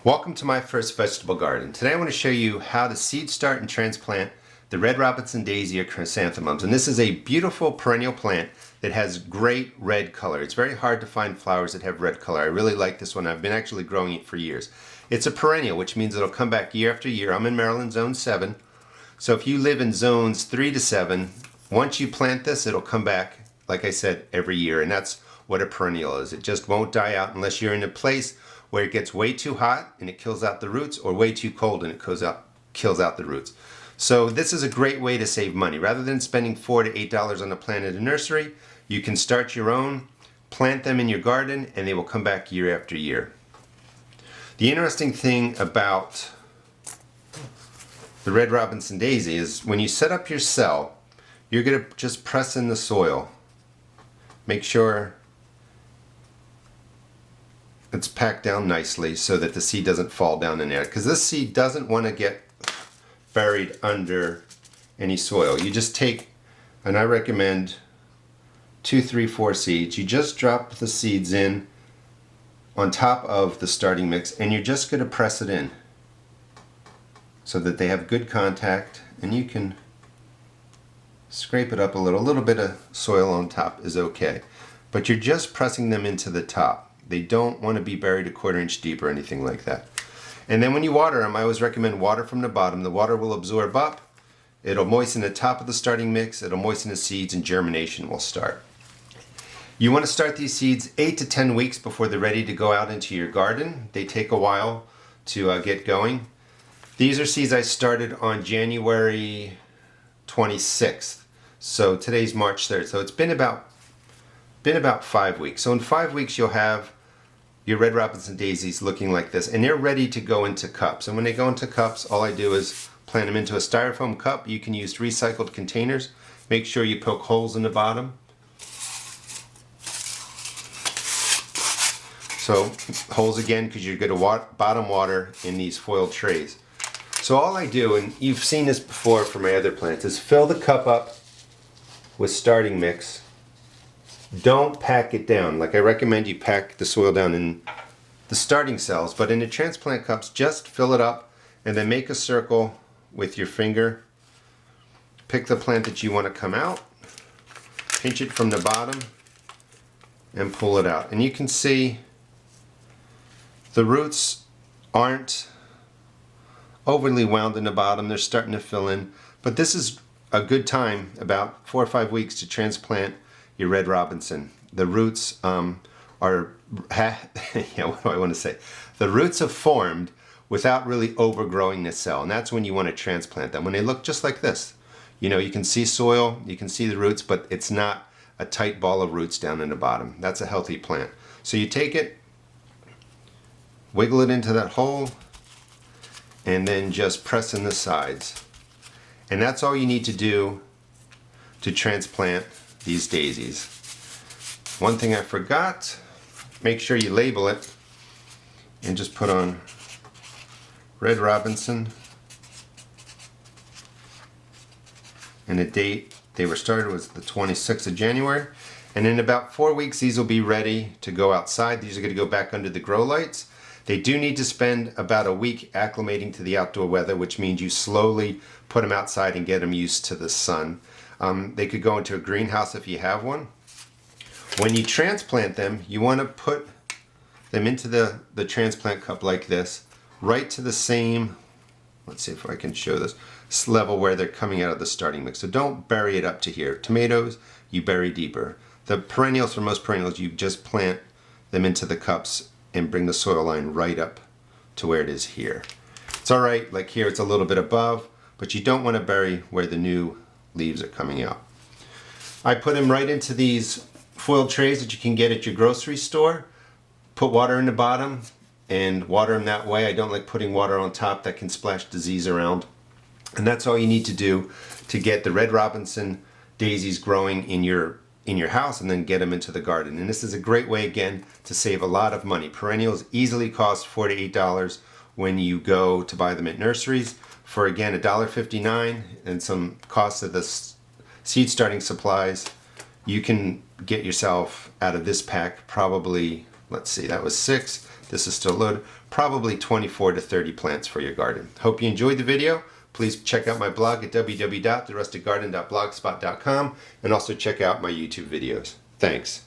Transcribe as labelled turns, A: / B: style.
A: Welcome to my first vegetable garden. Today I want to show you how to seed start and transplant the red Robinson daisy or chrysanthemums. And this is a beautiful perennial plant that has great red color. It's very hard to find flowers that have red color. I really like this one. I've been actually growing it for years. It's a perennial, which means it'll come back year after year. I'm in Maryland, zone 7. So if you live in zones 3 to 7, once you plant this, it'll come back, like I said, every year. And that's what a perennial is. It just won't die out unless you're in a place where it gets way too hot and it kills out the roots, or way too cold and it kills out the roots. So this is a great way to save money. Rather than spending $4 to $8 on a plant at a nursery, you can start your own, plant them in your garden, and they will come back year after year. The interesting thing about the red Robinson daisy is when you set up your cell, you're going to just press in the soil. Make sure it's packed down nicely so that the seed doesn't fall down in there, because this seed doesn't want to get buried under any soil. You just take, and I recommend 2, 3, 4 seeds. You just drop the seeds in on top of the starting mix, and you're just going to press it in so that they have good contact, and you can scrape it up a little bit of soil on top is okay, but you're just pressing them into the top. They don't want to be buried a 1/4 inch deep or anything like that. And then when you water them, I always recommend water from the bottom. The water will absorb up, it'll moisten the top of the starting mix, it'll moisten the seeds, and germination will start. You want to start these seeds 8 to 10 weeks before they're ready to go out into your garden. They take a while to get going. These are seeds I started on January 26th. So today's March 3rd. So it's been about 5 weeks. So in 5 weeks you'll have your red Robinson daisies looking like this, and they're ready to go into cups. And when they go into cups, all I do is plant them into a styrofoam cup. You can use recycled containers. Make sure you poke holes in the bottom. So holes again, because you're going to bottom water in these foiled trays. So all I do, and you've seen this before for my other plants, is fill the cup up with starting mix. Don't pack it down. Like I recommend you pack the soil down in the starting cells, but in the transplant cups, just fill it up and then make a circle with your finger. Pick the plant that you want to come out, pinch it from the bottom, and pull it out. And you can see the roots aren't overly wound in the bottom. They're starting to fill in, but this is a good time, about 4 or 5 weeks, to transplant your red Robinson. The roots yeah, what do I want to say? The roots have formed without really overgrowing the cell, and that's when you want to transplant them. When they look just like this, you know, you can see soil, you can see the roots, but it's not a tight ball of roots down in the bottom. That's a healthy plant. So you take it, wiggle it into that hole, and then just press in the sides. And that's all you need to do to transplant these daisies. One thing I forgot, make sure you label it and just put on red Robinson and the date they were started was the 26th of January. And in about 4 weeks these will be ready to go outside. These are going to go back under the grow lights. They do need to spend about a week acclimating to the outdoor weather, which means you slowly put them outside and get them used to the sun. They could go into a greenhouse if you have one. When you transplant them, you want to put them into the transplant cup like this, right to the same, let's see if I can show this, level where they're coming out of the starting mix. So don't bury it up to here. Tomatoes, you bury deeper. The perennials, for most perennials, you just plant them into the cups and bring the soil line right up to where it is here. It's all right, like here it's a little bit above, but you don't want to bury where the new leaves are coming out. I put them right into these foil trays that you can get at your grocery store. Put water in the bottom and water them that way. I don't like putting water on top, that can splash disease around. And that's all you need to do to get the red Robinson daisies growing in your house, and then get them into the garden. And this is a great way, again, to save a lot of money. Perennials easily cost $4 to $8 when you go to buy them at nurseries. For, again, $1.59 and some cost of the seed starting supplies, you can get yourself out of this pack probably, let's see, that was 6, This is still loaded. Probably 24 to 30 plants for your garden. Hope you enjoyed the video. Please check out my blog at www.therusticgarden.blogspot.com and also check out my YouTube videos. Thanks.